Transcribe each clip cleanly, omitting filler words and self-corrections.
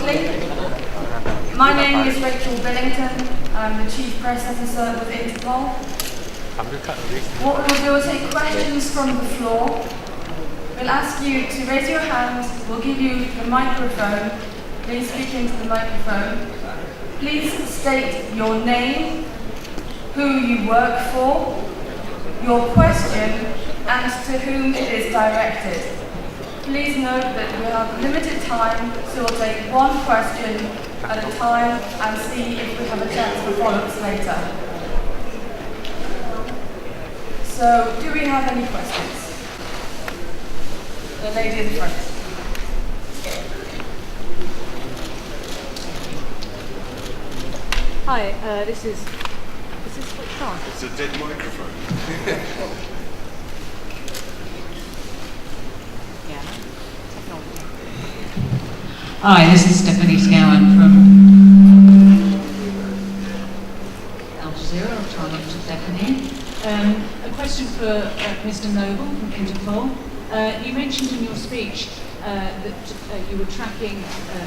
shortly. My name is Rachel Billington. I'm the Chief Press Officer with Interpol. What we will do is take questions from the floor. We'll ask you to raise your hand. We'll give you the microphone. Please speak into the microphone. Please state your name, who you work for, your question, and to whom it is directed. Please note that we have limited time, so we'll take one question at a time and see if we have a chance for follow-ups later. So, do we have any questions? The lady in front. Hi, this is this switched on? It's a dead microphone. Yeah, technology. Hi, this is Stephanie Scowen from Al Jazeera. I'll try not to Stephanie. A question for Mr. Noble from Interpol. You mentioned in your speech that you were tracking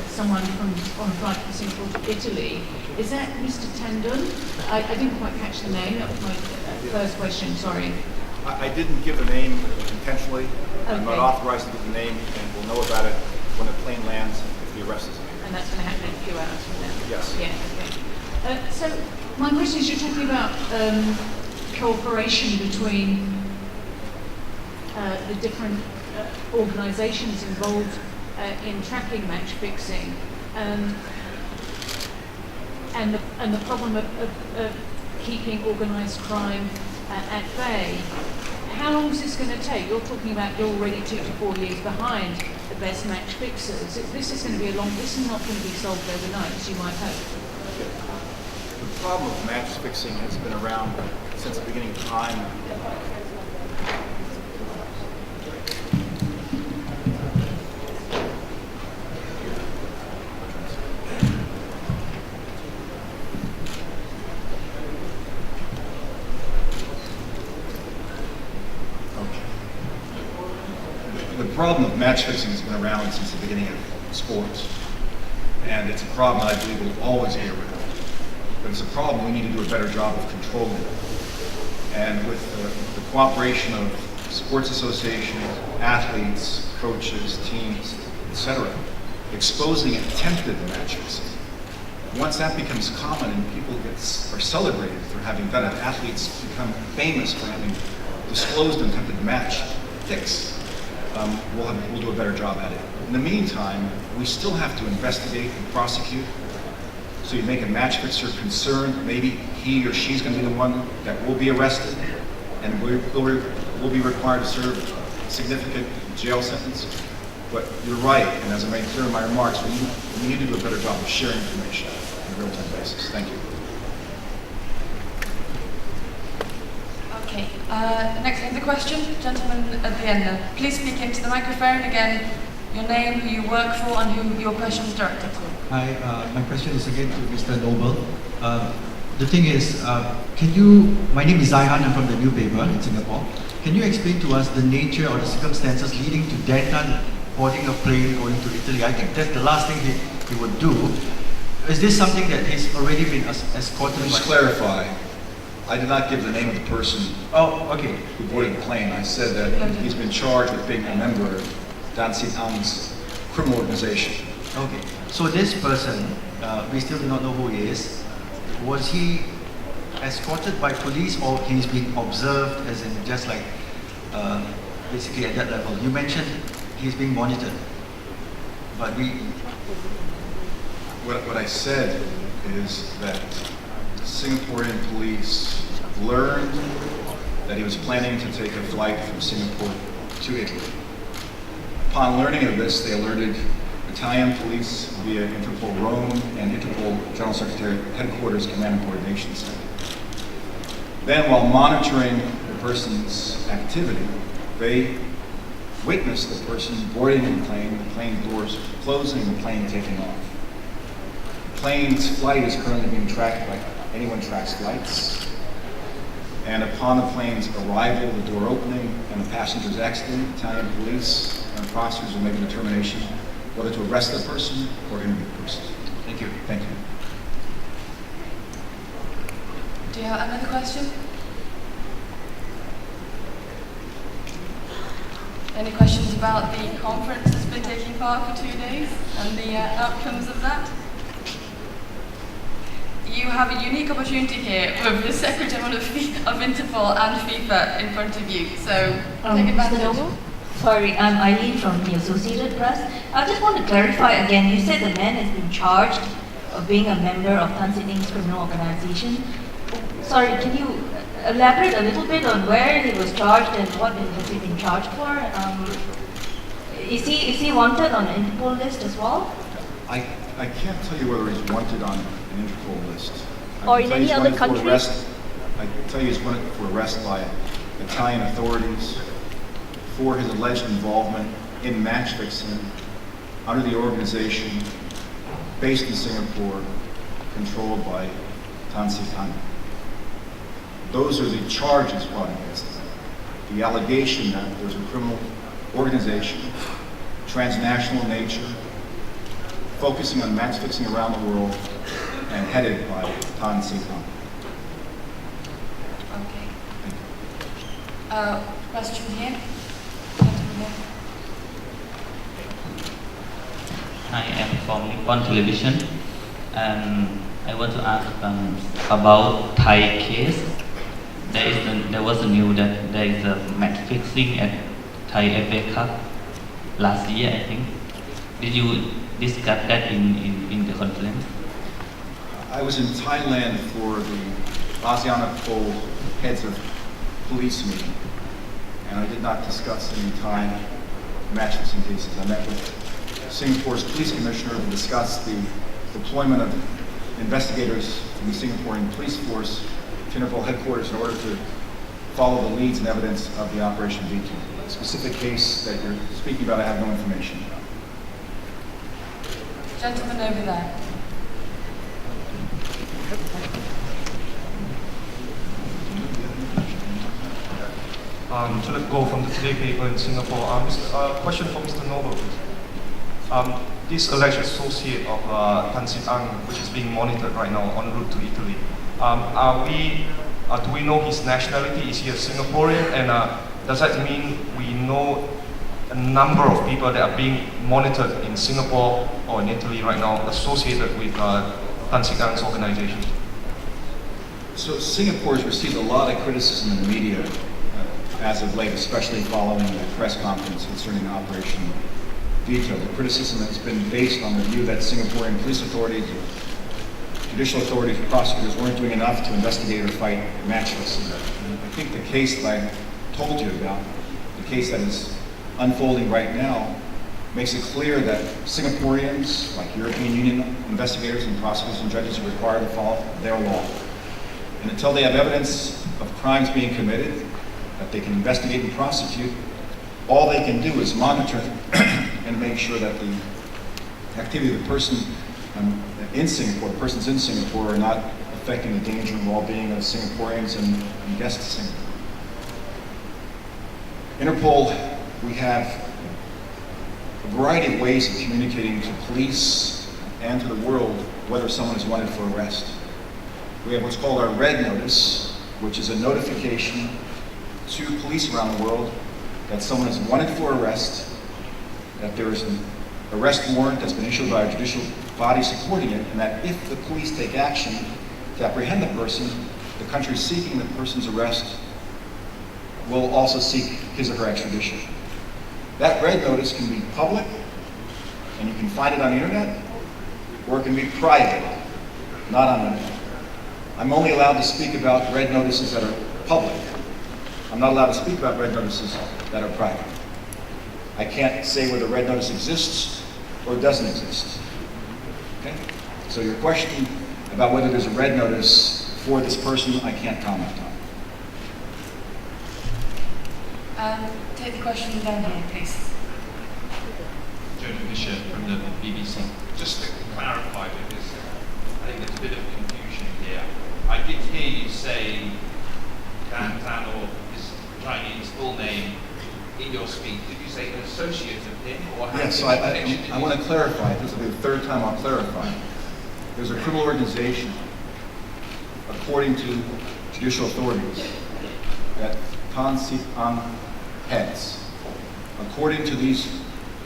someone on a flight from Singapore to Italy. Is that Mr. Tendon? I didn't quite catch the name. That was my first question. Sorry. I didn't give the name intentionally. Okay. I'm not authorized to give the name, and we'll know about it when the plane lands if the arrest is made. And that's going to happen in a few hours from now? Yes. Yeah, okay. So my question is, you're talking about cooperation between the different organisations involved in tracking match fixing, and the problem of keeping organised crime at bay. How long is this going to take? You're talking about you're already 2 to 4 years behind the best match fixers. This is going to be this is not going to be solved overnight, as you might hope. The problem of match fixing has been around since the beginning of time. The problem of match fixing has been around since the beginning of sports, and it's a problem that I believe will always be around. But it's a problem we need to do a better job of controlling. And with the cooperation of sports associations, athletes, coaches, teams, etc., exposing attempted match fixing. Once that becomes common and people are celebrated for having done it, athletes become famous for having disclosed an attempted match fix. We'll do a better job at it. In the meantime, we still have to investigate and prosecute. So you make a match fixer concerned, maybe he or she's going to be the one that will be arrested, and we'll be required to serve a significant jail sentence. But you're right, and as I made clear in my remarks, we need to do a better job of sharing information on a real-time basis. Thank you. Okay, next the question, gentleman at the end there. Please speak into the microphone again, your name, who you work for, and who your question is directed to. Hi, my question is again to Mr. Noble. The thing is, my name is Zaihan, I'm from the New Paper in Singapore. Can you explain to us the nature or the circumstances leading to Denton boarding a plane going to Italy? I think that's the last thing he would do. Is this something that he's already been escorted by? Just clarify. I did not give the name of the person who boarded the plane. I said that he's been charged with being a member of Dan Sin Aung's criminal organization. Okay, so this person, we still do not know who he is. Was he escorted by police, or he's being observed as in just like basically at that level? You mentioned he's being monitored, but What I said is that Singaporean police learned that he was planning to take a flight from Singapore to Italy. Upon learning of this, they alerted Italian police via Interpol Rome and Interpol General Secretary Headquarters Command and Coordination Center. Then, while monitoring the person's activity, they witnessed the person boarding the plane doors closing, the plane taking off. The plane's flight is currently being tracked by anyone tracks flights. And upon the plane's arrival, the door opening, and the passengers exiting, Italian police and prosecutors will make a determination whether to arrest the person or interview the person. Thank you. Thank you. Do you have another question? Any questions about the conference that's been taking part for 2 days and the outcomes of that? You have a unique opportunity here with the Secretary of Interpol and FIFA in front of you, so take advantage. Sorry, I'm Eileen from the Associated Press. I just want to clarify again, you said the man has been charged of being a member of Tan Sin Ing's criminal organization. Sorry, can you elaborate a little bit on where he was charged and what has he been charged for? Is he wanted on an Interpol list as well? I can't tell you whether he's wanted on an Interpol list. Or in any other country? I can tell you he's wanted for arrest by Italian authorities for his alleged involvement in match fixing under the organization based in Singapore, controlled by Tan Sri Lanka. Those are the charges brought against him. The allegation that there's a criminal organization, transnational in nature, focusing on match fixing around the world, and headed by Tan Sri Lanka. Okay. Question here. I am from Nippon Television, and I want to ask about Thai case. There was a news that there is a match fixing at Thai FA Cup last year, I think. Did you discuss that in the conference? I was in Thailand for the ASEAN heads of police meeting, and I did not discuss any Thai match fixing cases. I met with Singapore's police commissioner to discuss the deployment of investigators from the Singaporean police force to Interpol headquarters in order to follow the leads and evidence of the Operation V2. The specific case that you're speaking about, I have no information about. Gentleman over there. Philip Goh from the Today paper in Singapore. Question for Mr. Noble, please. This alleged associate of Tan Sin Ang, which is being monitored right now en route to Italy, do we know his nationality? Is he a Singaporean? And does that mean we know a number of people that are being monitored in Singapore or in Italy right now associated with Tan Sin Ang's organization? So Singapore has received a lot of criticism in the media as of late, especially following the press conference concerning Operation V2. The criticism has been based on the view that Singaporean police authorities, judicial authorities, prosecutors weren't doing enough to investigate or fight match fixing. I think the case that I told you about, the case that is unfolding right now, makes it clear that Singaporeans, like European Union investigators and prosecutors and judges, are required to follow their law. And until they have evidence of crimes being committed that they can investigate and prosecute, all they can do is monitor and make sure that the activity of the person in Singapore, the persons in Singapore, are not affecting the danger and well-being of Singaporeans and guests to Singapore. Interpol, we have a variety of ways of communicating to police and to the world whether someone is wanted for arrest. We have what's called our red notice, which is a notification to police around the world that someone is wanted for arrest, that there is an arrest warrant that's been issued by a judicial body supporting it, and that if the police take action to apprehend the person, the country seeking the person's arrest will also seek his or her extradition. That red notice can be public, and you can find it on the internet, or it can be private, not on the internet. I'm only allowed to speak about red notices that are public. I'm not allowed to speak about red notices that are private. I can't say whether red notice exists or doesn't exist. Okay? So your question about whether there's a red notice for this person, I can't comment on. Take the question down here, please. Jonathan Fisher from the BBC. Just to clarify, because I think there's a bit of confusion here. I did hear you say Tan Tan, or his Chinese full name, in your speech? Did you say an associate of him, or how Yes, so many connections did I you want to say? clarify. This will be the third time I'll clarify. There's a criminal organization, according to judicial authorities, that Tan Sik Ang heads. According to these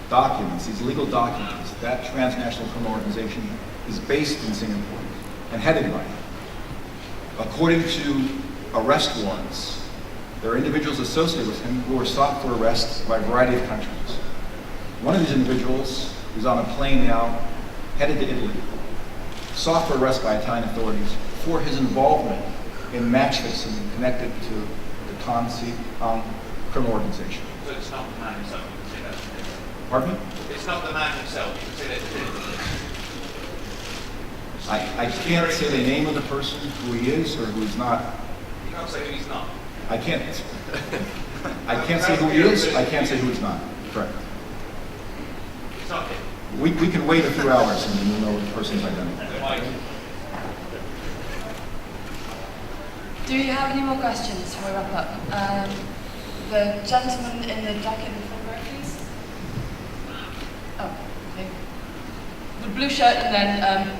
documents, these legal documents, that transnational criminal organization is based in Singapore and headed by him. According to arrest warrants, there are individuals associated with him who are sought for arrest by a variety of countries. One of these individuals is on a plane now, headed to Italy, sought for arrest by Italian authorities for his involvement in match fixing connected to the Tan Sik Ang criminal organization. So it's not the man himself, you can say that. Pardon me? It's not the man himself, you can say that. I can't say the name of the person, who he is or who he's not. You can't say who he's not. I can't say who he is, I can't say who he's not. Correct. It's not him. We can wait a few hours and then we'll know the person's identity. Do you have any more questions before we wrap up? The gentleman in the jacket in the front row, please. Oh, okay. The blue shirt and then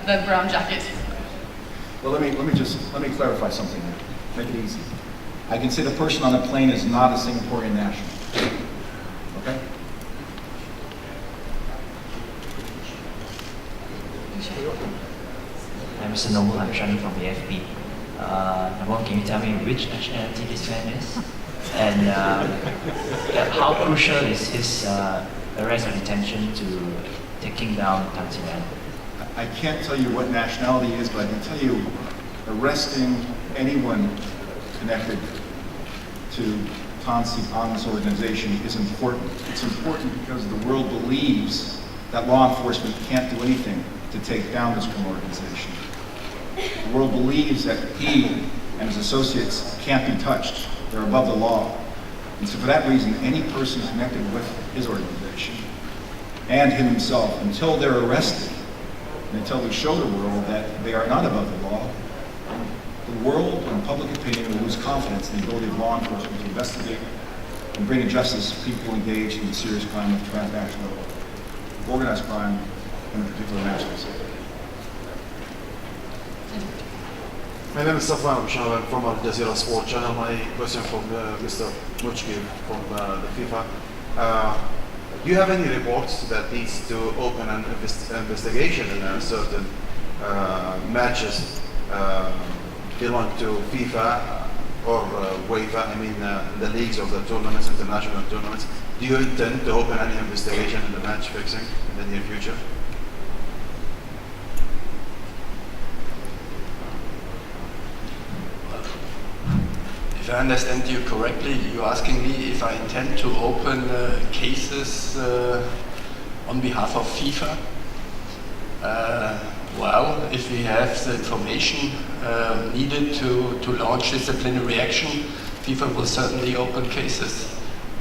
the brown jacket. Well, let me clarify something here. Make it easy. I can say the person on the plane is not a Singaporean national. Okay? I'm Mr. Noble, I'm Shani from the FB. Number one, can you tell me which nationality this man is? And how crucial is his arrest or detention to taking down Tan Sik Ang? I can't tell you what nationality he is, but I can tell you arresting anyone connected to Tan Sik Ang's organization is important. It's important because the world believes that law enforcement can't do anything to take down this criminal organization. The world believes that he and his associates can't be touched. They're above the law. And so for that reason, any person connected with his organization and him himself, until they're arrested, and until we show the world that they are not above the law, the world and public opinion will lose confidence in the ability of law enforcement to investigate and bring to justice people engaged in the serious crime of transnational organized crime, in particular match fixing. My name is Safwan Bishawal from Al Jazeera Sport Channel. My question from Mr. MUTSCHKE from the FIFA. Do you have any reports that needs to open an investigation in certain matches belong to FIFA or UEFA, I mean the leagues of the tournaments, international tournaments? Do you intend to open any investigation in the match fixing in the near future? If I understand you correctly, you're asking me if I intend to open cases on behalf of FIFA. Well, if we have the information needed to launch disciplinary action, FIFA will certainly open cases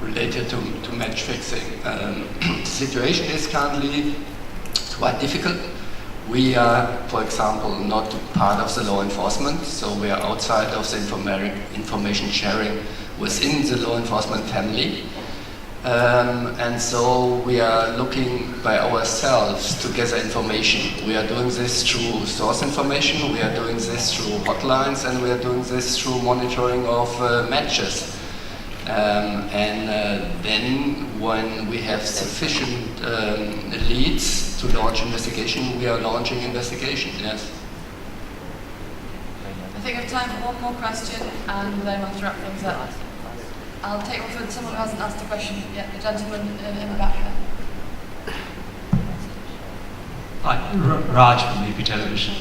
related to match fixing. The situation is currently quite difficult. We are, for example, not part of the law enforcement, so we are outside of the information sharing within the law enforcement family. And so we are looking by ourselves to gather information. We are doing this through source information, we are doing this through hotlines, and we are doing this through monitoring of matches. Then when we have sufficient leads to launch investigation, we are launching investigation, yes. I think we have time for one more question and then we'll have to wrap things up. I'll take one for someone who hasn't asked a question yet, the gentleman in the back there. Hi, Raj from AP Television.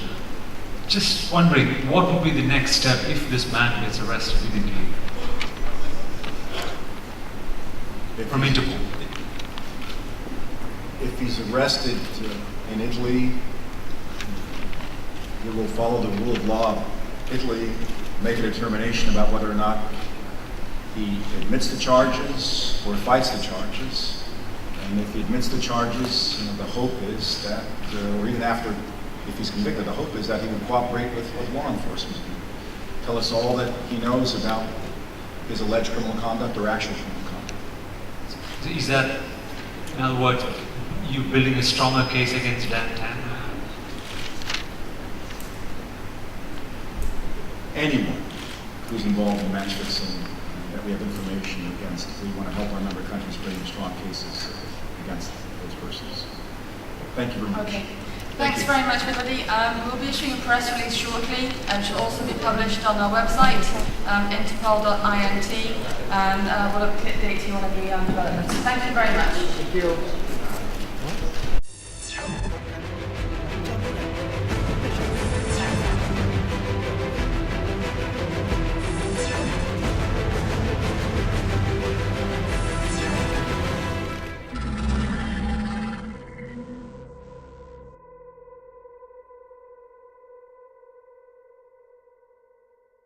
Just wondering, what would be the next step if this man gets arrested within the league? From Interpol. If he's arrested in Italy, we will follow the rule of law of Italy, make a determination about whether or not he admits the charges or fights the charges. And if he admits the charges, the hope is that, or even after, if he's convicted, the hope is that he would cooperate with law enforcement. Tell us all that he knows about his alleged criminal conduct or actual criminal conduct. Is that, in other words, you building a stronger case against Dan Tan? Anyone who's involved in match fixing that we have information against, we want to help our member countries bring strong cases against those persons. Thank you very much. Okay. Thanks very much, everybody. We'll be issuing a press release shortly, and should also be published on our website, interpol.int, and we'll update you on any developments. Thank you very much. Thank you.